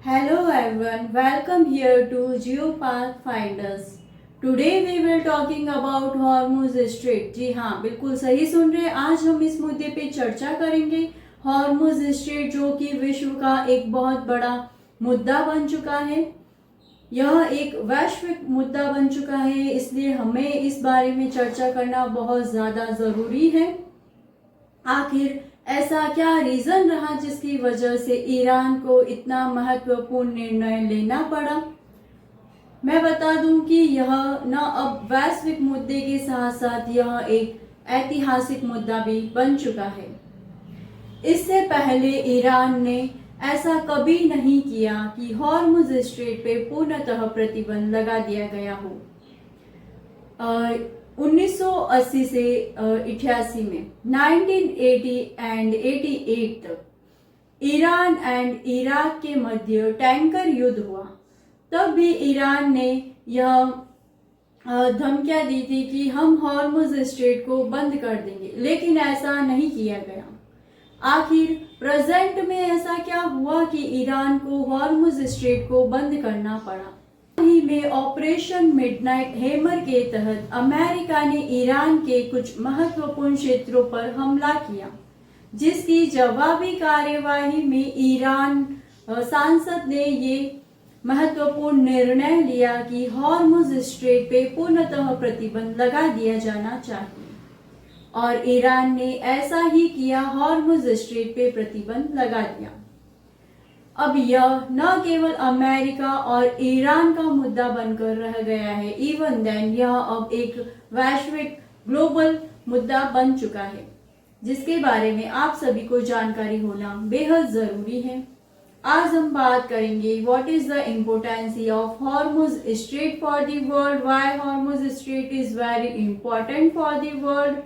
Hello everyone, welcome here to Geopath Finders. Today we will talking about Hormuz Strait. जी हाँ, बिल्कुल सही सुन रहे हैं। आज हम इस मुद्दे पे चर्चा करेंगे। हॉर्मुज स्ट्रेट जो कि विश्व का एक बहुत बड़ा मुद्दा बन चुका है, यह एक वैश्विक मुद्दा बन चुका है, इसलिए हमें इस बारे में चर्चा करना बहुत ज़्यादा ज़रूरी है। आखिर ऐसा क्या रीजन रहा जिसकी वजह से ईरान को इतना महत्वपूर्ण निर्णय लेना पड़ा। मैं बता दूं कि यह न अब वैश्विक मुद्दे के साथ साथ यह एक ऐतिहासिक मुद्दा भी बन चुका है। इससे पहले ईरान ने ऐसा कभी नहीं किया कि हॉर्मुज स्ट्रेट पे पूर्णतः प्रतिबंध लगा दिया गया हो। 1980 से 88 में 1980 एंड 88 तक ईरान एंड इराक के मध्य टैंकर युद्ध हुआ। तब भी ईरान ने यह धमकियां दी थी कि हम हॉर्मुज स्ट्रेट को बंद कर देंगे, लेकिन ऐसा नहीं किया गया। आखिर प्रेजेंट में ऐसा क्या हुआ कि ईरान को हॉर्मुज स्ट्रेट को बंद करना पड़ा। ही में ऑपरेशन मिडनाइट हैमर के तहत अमेरिका ने ईरान के कुछ महत्वपूर्ण क्षेत्रों पर हमला किया, जिसकी जवाबी कार्यवाही में ईरान सांसद ने ये महत्वपूर्ण निर्णय लिया कि हॉर्मुज स्ट्रेट पे पूर्णतः प्रतिबंध लगा दिया जाना चाहिए, और ईरान ने ऐसा ही किया, हॉर्मुज स्ट्रेट पे प्रतिबंध लगा दिया। अब यह न केवल अमेरिका और ईरान का मुद्दा बनकर रह गया है, इवन देन यह अब एक वैश्विक ग्लोबल मुद्दा बन चुका है, जिसके बारे में आप सभी को जानकारी होना बेहद जरूरी है। आज हम बात करेंगे what is the impotency of Hormuz strait for the world, why Hormuz strait is very important for the world,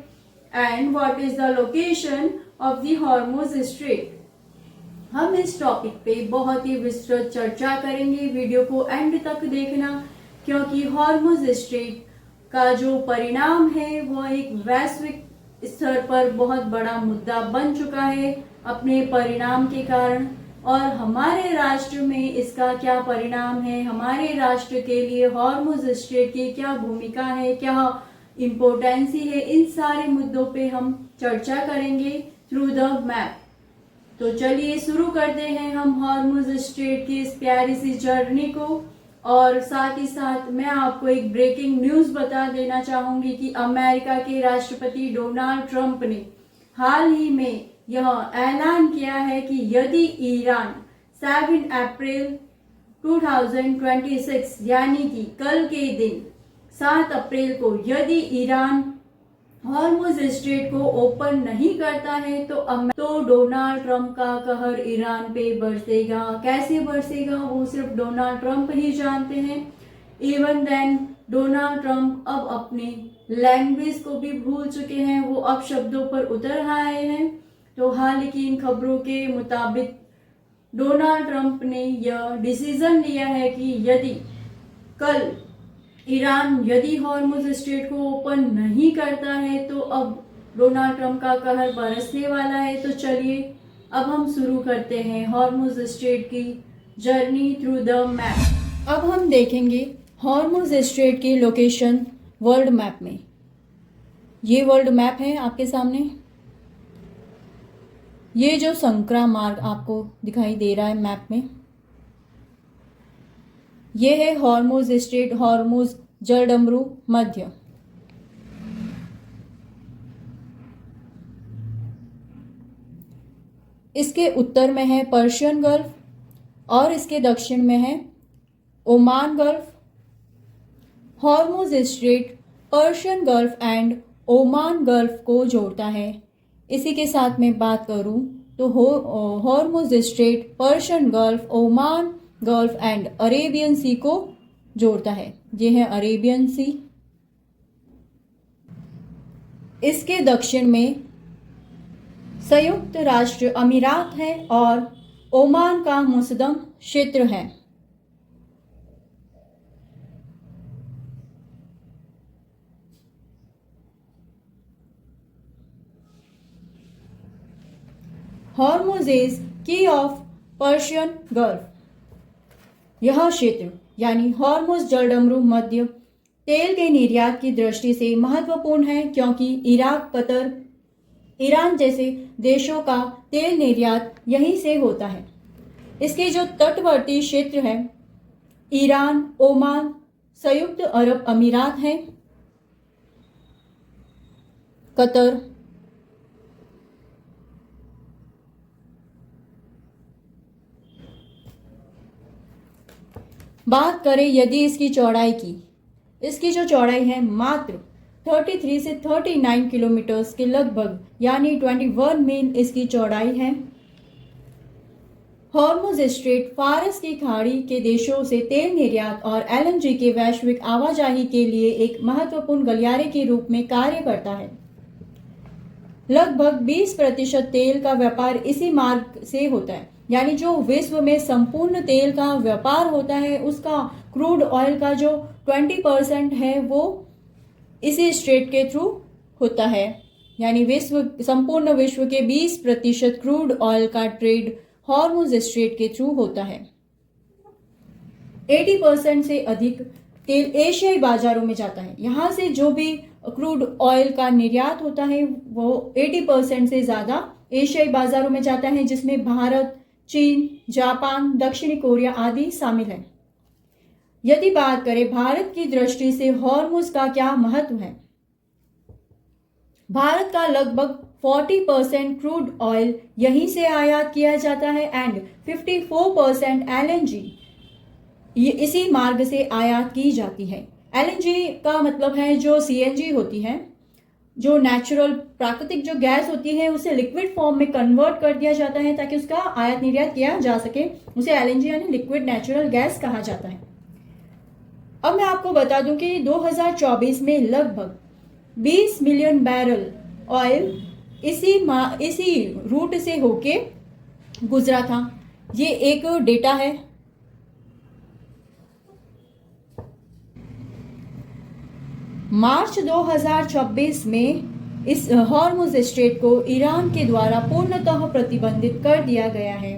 and what is the location of the Hormuz strait. हम इस टॉपिक पे बहुत ही विस्तृत चर्चा करेंगे। वीडियो को एंड तक देखना, क्योंकि हॉर्मुज स्ट्रेट का जो परिणाम है वह एक वैश्विक स्तर पर बहुत बड़ा मुद्दा बन चुका है अपने परिणाम के कारण, और हमारे राष्ट्र में इसका क्या परिणाम है, हमारे राष्ट्र के लिए हॉर्मुज स्ट्रेट की क्या भूमिका है, क्या इम्पोर्टेंसी है, इन सारे मुद्दों पे हम चर्चा करेंगे थ्रू द मैप। तो चलिए शुरू करते हैं हम हॉर्मुज स्ट्रेट की इस प्यारी सी जर्नी को। और साथ ही साथ मैं आपको एक ब्रेकिंग न्यूज बता देना चाहूंगी कि अमेरिका के राष्ट्रपति डोनाल्ड ट्रंप ने हाल ही में यह ऐलान किया है कि यदि ईरान 7 अप्रैल 2026 यानी कि कल के दिन 7 अप्रैल को यदि ईरान हॉर्मुज स्ट्रेट को ओपन नहीं करता है तो डोनाल्ड ट्रंप का कहर ईरान पे बरसेगा। कैसे बरसेगा वो सिर्फ डोनाल्ड ट्रंप ही जानते हैं। इवन देन डोनाल्ड ट्रंप अब अपनी लैंग्वेज को भी भूल चुके हैं, वो अब शब्दों पर उतर आए हैं। तो हाल की इन खबरों के मुताबिक डोनाल्ड ट्रंप ने यह डिसीजन लिया है कि यदि कल ईरान यदि हॉर्मुज स्ट्रेट को ओपन नहीं करता है तो अब डोनाल्ड ट्रंप का कहर बरसने वाला है। तो चलिए अब हम शुरू करते हैं हॉर्मुज स्ट्रेट की जर्नी थ्रू द मैप। अब हम देखेंगे हॉर्मुज स्ट्रेट की लोकेशन वर्ल्ड मैप में। ये वर्ल्ड मैप है आपके सामने। ये जो संक्रा मार्ग आपको दिखाई दे रहा है मैप में, ये है हॉर्मुज स्ट्रेट, हॉर्मुज जलडमरू मध्य। इसके उत्तर में है पर्शियन गल्फ और इसके दक्षिण में है Oman gulf. Hormuz Strait Persian gulf and Oman gulf को जोड़ता है। इसी के साथ में बात करूं तो Hormuz Strait Persian Gulf, Oman Gulf and Arabian Sea को जोड़ता है। ये है अरेबियन सी। इसके दक्षिण में संयुक्त राष्ट्र अमीरात है और ओमान का मुसद्दम क्षेत्र है। हॉर्मुज इज की ऑफ पर्शियन गल्फ। यह क्षेत्र यानी हॉर्मुज़ जलडमरू मध्य तेल के निर्यात की दृष्टि से महत्वपूर्ण है, क्योंकि इराक, कतर, ईरान जैसे देशों का तेल निर्यात यहीं से होता है। इसके जो तटवर्ती क्षेत्र है, ईरान, ओमान, संयुक्त अरब अमीरात हैं, कतर, बात करें यदि इसकी चौड़ाई की, इसकी जो चौड़ाई है मात्र 33 से 39 किलोमीटर्स के लगभग, यानी 21 मील इसकी चौड़ाई है। हॉर्मुज़ स्ट्रेट फारस की खाड़ी के देशों से तेल निर्यात और एलएनजी के वैश्विक आवाजाही के लिए एक महत्वपूर्ण गलियारे के रूप में कार्य करता है। लगभग 20% तेल का व्यापार इसी मार्ग से होता है, यानी जो विश्व में संपूर्ण तेल का व्यापार होता है उसका क्रूड ऑयल का जो 20% है वो इसी स्ट्रेट के थ्रू होता है। यानी संपूर्ण विश्व के 20% क्रूड ऑयल का ट्रेड हॉर्मुज़ स्ट्रेट के थ्रू होता है। 80% से अधिक तेल एशियाई बाजारों में जाता है। यहाँ से जो भी क्रूड ऑयल का निर्यात होता है वो 80% से ज़्यादा एशियाई बाजारों में जाता है, जिसमें भारत, चीन, जापान, दक्षिणी कोरिया आदि शामिल है। यदि बात करें भारत की दृष्टि से हॉर्मुज़ का क्या महत्व है, भारत का लगभग 40% क्रूड ऑयल यहीं से आयात किया जाता है एंड 54% एलएनजी ये इसी मार्ग से आयात की जाती है। एलएनजी का मतलब है जो सीएनजी होती है, जो नेचुरल प्राकृतिक जो गैस होती है उसे लिक्विड फॉर्म में कन्वर्ट कर दिया जाता है ताकि उसका आयात निर्यात किया जा सके। उसे एलएनजी यानी लिक्विड नेचुरल गैस कहा जाता है। अब मैं आपको बता दूं कि 2024 में लगभग 20 मिलियन बैरल ऑयल इसी रूट से होके गुजरा था। ये एक डेटा है। मार्च 2024 में इस हॉर्मुज़ स्ट्रेट को ईरान के द्वारा पूर्णतः प्रतिबंधित कर दिया गया है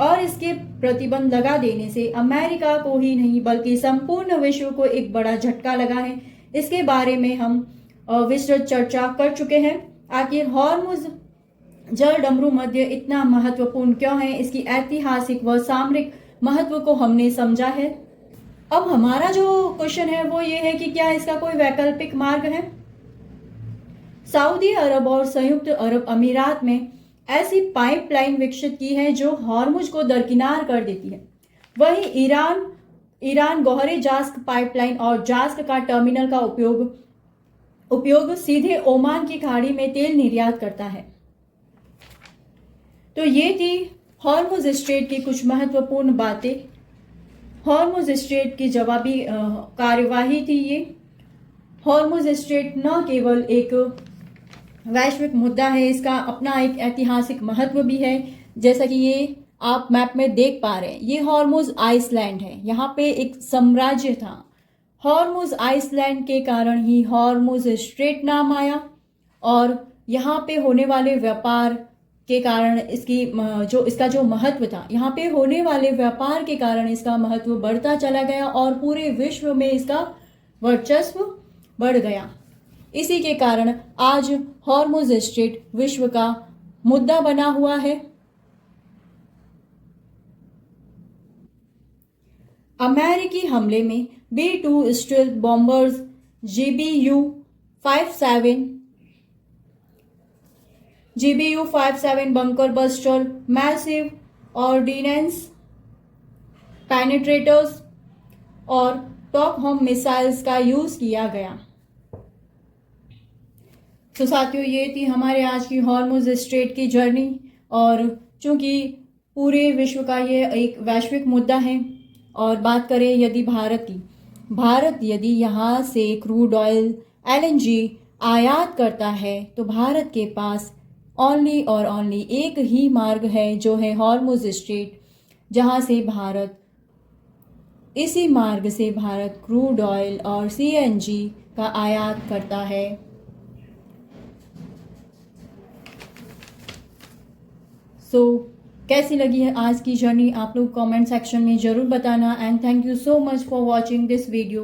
और इसके प्रतिबंध लगा देने से अमेरिका को ही नहीं बल्कि संपूर्ण विश्व को एक बड़ा झटका लगा है। इसके बारे में हम विस्तृत चर्चा कर चुके हैं। आखिर हॉर्मुज़ जलडमरू मध्य इतना महत्वपूर्ण क्यों है, इसकी ऐतिहासिक व सामरिक महत्व को हमने समझा है। अब हमारा जो क्वेश्चन है वो ये है कि क्या इसका कोई वैकल्पिक मार्ग है। सऊदी अरब और संयुक्त अरब अमीरात में ऐसी पाइपलाइन विकसित की है जो हॉर्मुज़ को दरकिनार कर देती है। वहीं ईरान गौहरे जास्क पाइपलाइन और जास्क का टर्मिनल का उपयोग सीधे ओमान की खाड़ी में तेल निर्यात करता है। तो ये थी हॉर्मुज़ स्ट्रेट की कुछ महत्वपूर्ण बातें। हॉर्मुज़ स्ट्रेट की जवाबी कार्यवाही थी ये। हॉर्मुज़ स्ट्रेट न केवल एक वैश्विक मुद्दा है, इसका अपना एक ऐतिहासिक महत्व भी है। जैसा कि ये आप मैप में देख पा रहे हैं, ये हॉर्मुज़ आइसलैंड है। यहाँ पे एक साम्राज्य था। हॉर्मुज़ आइसलैंड के कारण ही हॉर्मुज़ स्ट्रेट नाम आया और यहाँ पे होने वाले व्यापार के कारण इसका जो महत्व था, यहाँ पे होने वाले व्यापार के कारण इसका महत्व बढ़ता चला गया और पूरे विश्व में इसका वर्चस्व बढ़ गया। इसी के कारण आज हॉर्मुज़ स्ट्रेट विश्व का मुद्दा बना हुआ है। अमेरिकी हमले में B-2 stealth bombers GBU-57 bunker buster, massive ordnance penetrators और टॉकहोम मिसाइल्स का यूज़ किया गया। तो साथियों, ये थी हमारे आज की हॉर्मुज़ स्ट्रेट की जर्नी। और चूंकि पूरे विश्व का ये एक वैश्विक मुद्दा है और बात करें यदि भारत यदि यहाँ से क्रूड ऑयल एलएनजी आयात करता है तो भारत के पास ओनली और ओनली एक ही मार्ग है जो है हॉर्मुज़ स्ट्रेट, जहाँ से इसी मार्ग से भारत क्रूड ऑयल और सीएनजी का आयात करता है। कैसी लगी है आज की जर्नी आप लोग कमेंट सेक्शन में ज़रूर बताना। And thank you so much for watching this video.